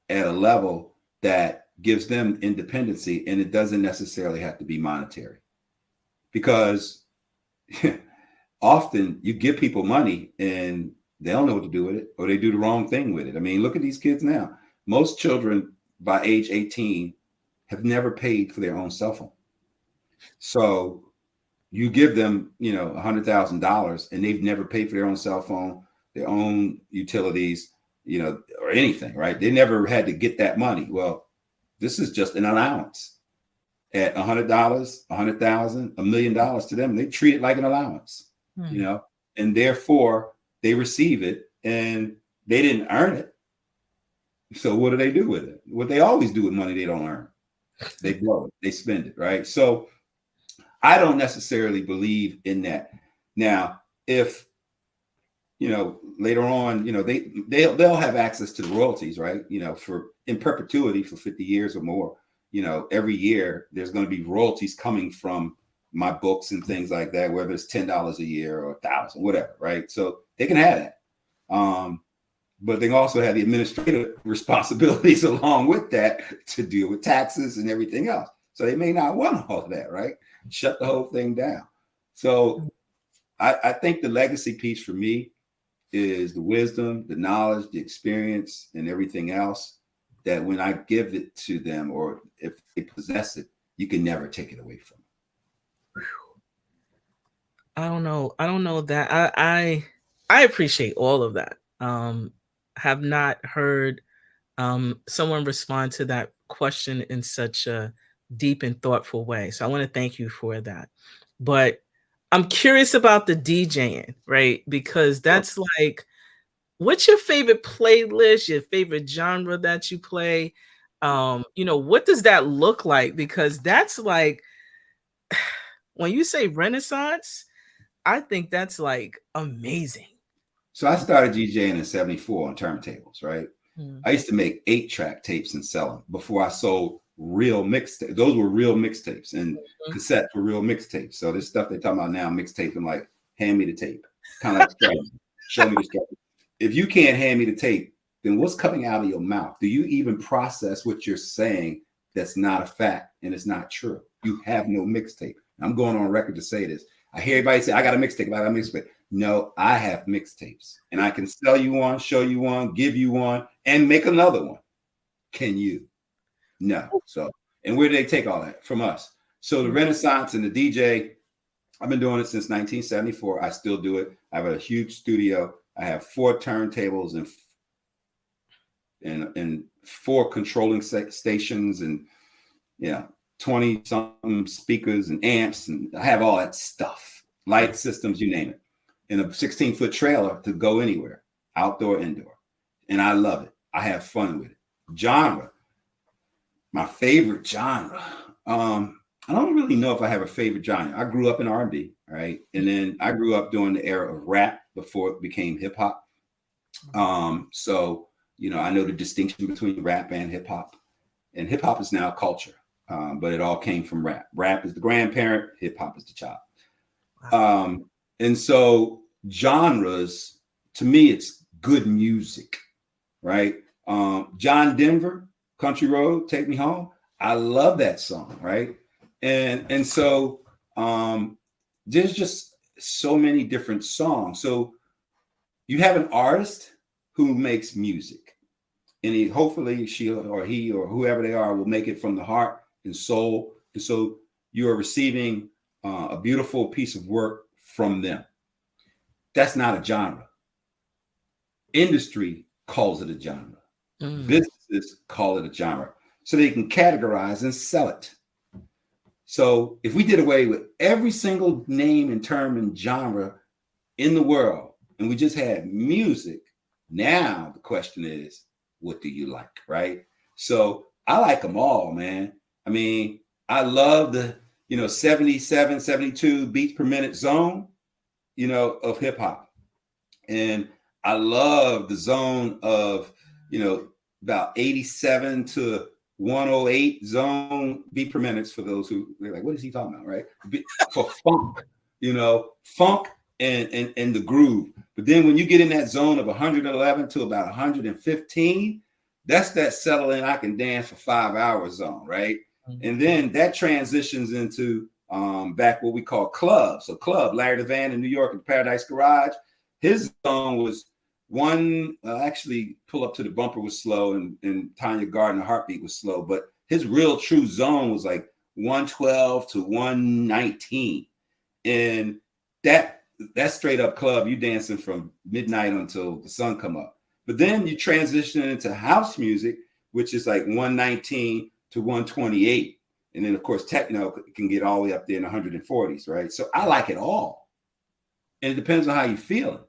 at a level that gives them independency, and it doesn't necessarily have to be monetary, because often you give people money and they don't know what to do with it, or they do the wrong thing with it. I mean, look at these kids now. Most children by age 18 have never paid for their own cell phone. So you give them, $100,000 and they've never paid for their own cell phone, their own utilities, or anything, right? They never had to get that money. Well, this is just an allowance. At $100, $100,000, $1 million to them, they treat it like an allowance, and therefore they receive it, and they didn't earn it. So what do they do with it? What they always do with money they don't earn. They blow it, they spend it, right? So I don't necessarily believe in that. Now, if later on, they'll have access to the royalties, right? For in perpetuity for 50 years or more. Every year there's going to be royalties coming from my books and things like that, whether it's $10 a year or $1,000, whatever, right? So they can have that. But they also have the administrative responsibilities along with that to deal with taxes and everything else. So they may not want all of that, right? Shut the whole thing down. So I think the legacy piece for me is the wisdom, the knowledge, the experience, and everything else that when I give it to them, or if they possess it, you can never take it away from them. I don't know. I don't know that I appreciate all of that. Have not heard someone respond to that question in such a deep and thoughtful way. So I want to thank you for that. But I'm curious about the DJing, right? Because that's like, what's your favorite playlist, your favorite genre that you play? What does that look like? Because that's like, when you say Renaissance, I think that's like amazing. So I started DJing in '74 on turntables, right? Mm. I used to make 8-track tapes and sell them before I sold real mixtapes. Those were real mixtapes, and cassettes were real mixtapes. So this stuff they're talking about now, mixtape, and like, hand me the tape. Kind of like strategy. Show me the strategy. If you can't hand me the tape, then what's coming out of your mouth? Do you even process what you're saying that's not a fact and it's not true? You have no mixtape. I'm going on record to say this. I hear everybody say, I got a mixtape, I got a mixtape. No, I have mixtapes, and I can sell you one, show you one, give you one, and make another one. Can you? No. So, and where do they take all that? From us. So the Renaissance and the DJ, I've been doing it since 1974. I still do it. I have a huge studio. I have 4 turntables and 4 controlling stations, and 20 something speakers and amps, and I have all that stuff, light systems, you name it, in a 16-foot trailer to go anywhere, outdoor, indoor. And I love it. I have fun with it. Genre, my favorite genre. I don't really know if I have a favorite genre. I grew up in R&B, right? And then I grew up during the era of rap before it became hip hop. So, I know the distinction between rap and hip hop. And hip hop is now culture, but it all came from rap. Rap is the grandparent, hip hop is the child. Wow. And so genres, to me, it's good music, right? John Denver, Country Road, Take Me Home. I love that song, right? And so there's just so many different songs. So you have an artist who makes music, and hopefully she or he or whoever they are will make it from the heart and soul. And so you are receiving a beautiful piece of work from them. That's not a genre. Industry calls it a genre. Businesses call it a genre, so they can categorize and sell it. So if we did away with every single name and term and genre in the world, and we just had music, now the question is, what do you like, right? So I like them all, man. I mean, I love the 77, 72 beats per minute zone, of hip hop. And I love the zone of, about 87 to 108 zone beat per minutes, for those who they're like, what is he talking about, right? For funk, funk and the groove. But then when you get in that zone of 111 to about 115, that's that settle in, I can dance for 5 hours zone, right? And then that transitions into back what we call club. So club, Larry Levan in New York in Paradise Garage, his zone was actually Pull Up to the Bumper was slow, and Tanya Gardner Heartbeat was slow, but his real true zone was like 112 to 119. And that straight up club, you dancing from midnight until the sun come up. But then you transition into house music, which is like 119 to 128. And then of course, techno can get all the way up there in the 140s, right? So I like it all. And it depends on how you're feeling.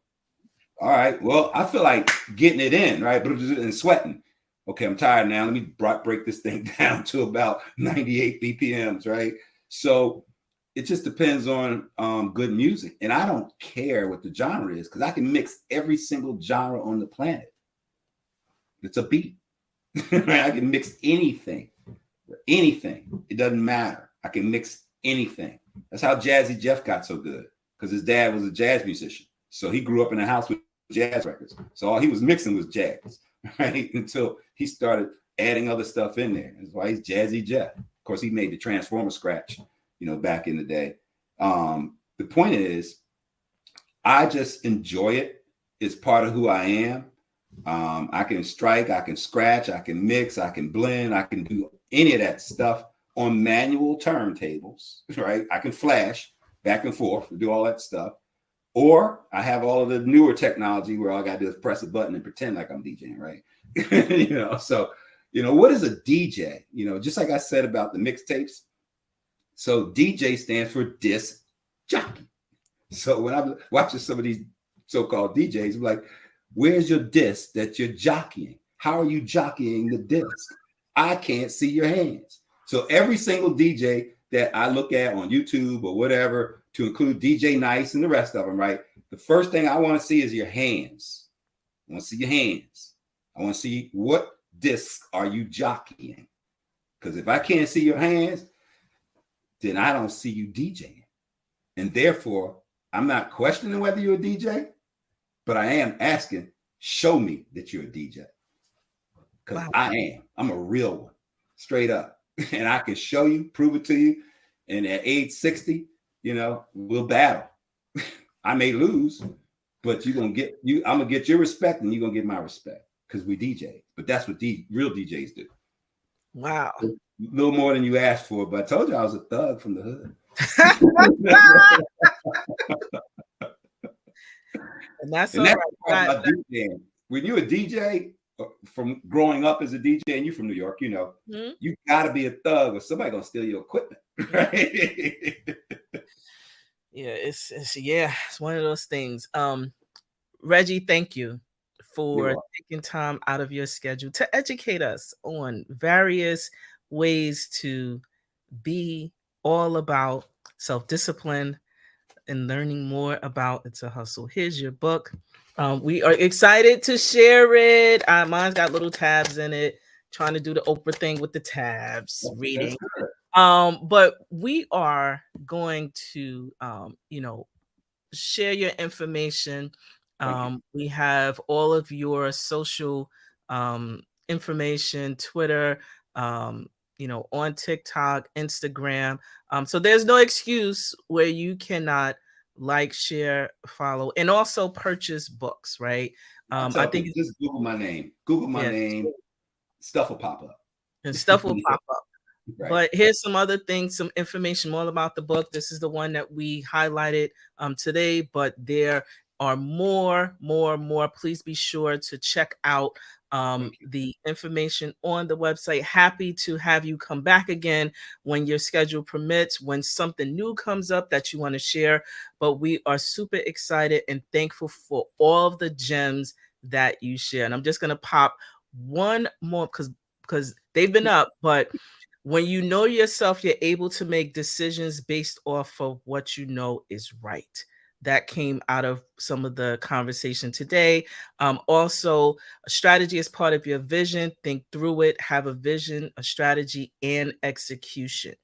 All right, well, I feel like getting it in, right? But and sweating. Okay, I'm tired now. Let me break this thing down to about 98 BPMs, right? So it just depends on good music. And I don't care what the genre is, because I can mix every single genre on the planet. It's a beat. Right? I can mix anything. It doesn't matter. I can mix anything. That's how Jazzy Jeff got so good, because his dad was a jazz musician. So he grew up in a house with jazz records. So all he was mixing was jazz, right? Until he started adding other stuff in there. That's why he's Jazzy Jeff. Of course, he made the Transformer scratch, back in the day. The point is, I just enjoy it. is part of who I am. I can strike, I can scratch, I can mix, I can blend, I can do any of that stuff on manual turntables, right? I can flash back and forth, do all that stuff. Or I have all of the newer technology where all I got to do is press a button and pretend like I'm DJing, right? So, what is a DJ? Just like I said about the mixtapes. So DJ stands for disc jockey. So when I'm watching some of these so-called DJs, I'm like, where's your disc that you're jockeying? How are you jockeying the disc? I can't see your hands. So every single DJ that I look at on YouTube or whatever, to include DJ Nice and the rest of them, right? The first thing I want to see is your hands. I want to see your hands. I want to see what disc are you jockeying? Because if I can't see your hands, then I don't see you DJing. And therefore, I'm not questioning whether you're a DJ, but I am asking, show me that you're a DJ. Because wow. I am. I'm a real one, straight up. And I can show you, prove it to you. And at age 60, we'll battle. I may lose, but I'm gonna get your respect and you're gonna get my respect because we DJ. But that's what real DJs do. Wow. A little more than you asked for, but I told you I was a thug from the hood. And that's all right. About DJing. When you're a DJ, from growing up as a DJ, and you from New York, mm-hmm. You gotta be a thug or somebody gonna steal your equipment, right? Yeah, it's one of those things. Reggie, thank you for taking time out of your schedule to educate us on various ways to be all about self-discipline and learning more about It's a Hustle. Here's your book. We are excited to share it. Mine's got little tabs in it, trying to do the Oprah thing with the tabs, reading. But we are going to, share your information. We have all of your social information, Twitter, on TikTok, Instagram. So there's no excuse where you cannot like, share, follow, and also purchase books, right? I think just Google my name. Stuff will pop up. And stuff will pop up. Right. But here's some other things, some information more about the book. This is the one that we highlighted today, but there are more. Please be sure to check out the information on the website. Happy to have you come back again when your schedule permits, when something new comes up that you want to share. But we are super excited and thankful for all of the gems that you share. And I'm just going to pop one more because they've been up, but when you know yourself, you're able to make decisions based off of what you know is right. That came out of some of the conversation today. Also, a strategy is part of your vision. Think through it. Have a vision, a strategy, and execution.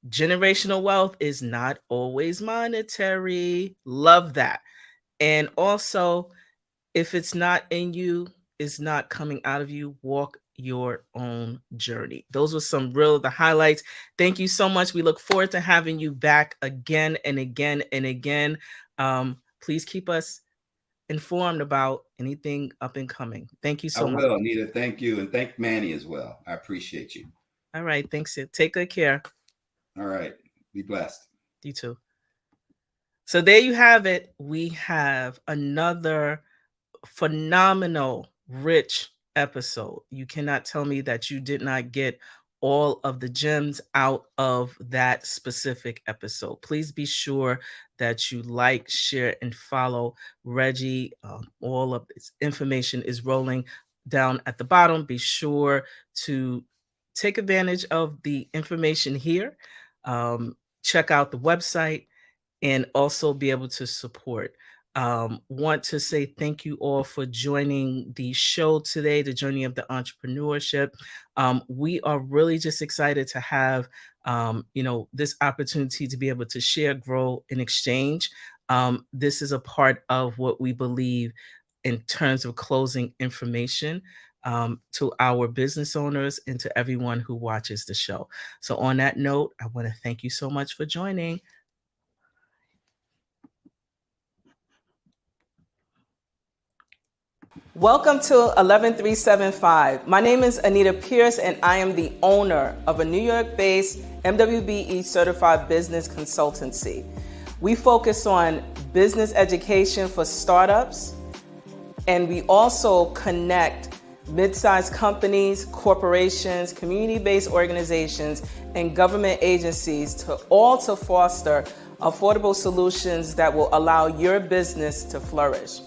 Generational wealth is not always monetary. Love that. And also, if it's not in you, it's not coming out of you, walk your own journey. Those were the highlights. Thank you so much. We look forward to having you back again and again and again. Please keep us informed about anything up and coming. Thank you so much. I will, Anita. Thank you. And thank Manny as well. I appreciate you. All right. Thanks. Take good care. All right. Be blessed. You too. So there you have it. We have another phenomenal, rich episode. You cannot tell me that you did not get all of the gems out of that specific episode. Please be sure that you like, share, and follow Reggie. All of this information is rolling down at the bottom. Be sure to take advantage of the information here. Check out the website and also be able to support. Want to say thank you all for joining the show today, the journey of the entrepreneurship. We are really just excited to have, this opportunity to be able to share, grow, and exchange. This is a part of what we believe in terms of closing information to our business owners and to everyone who watches the show. So on that note, I want to thank you so much for joining. Welcome to 11375. My name is Anita Pierce, and I am the owner of a New York-based MWBE certified business consultancy. We focus on business education for startups, and we also connect mid-sized companies, corporations, community-based organizations, and government agencies to foster affordable solutions that will allow your business to flourish.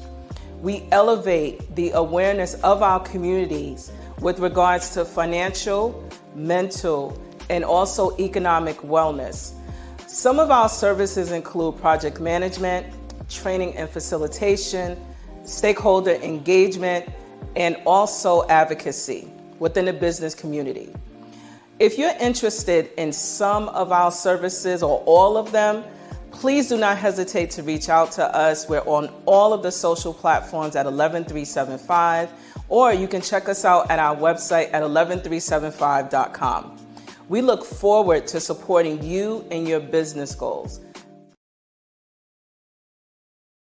We elevate the awareness of our communities with regards to financial, mental, and also economic wellness. Some of our services include project management, training and facilitation, stakeholder engagement, and also advocacy within the business community. If you're interested in some of our services or all of them, please do not hesitate to reach out to us. We're on all of the social platforms at 11375, or you can check us out at our website at 11375.com. We look forward to supporting you and your business goals.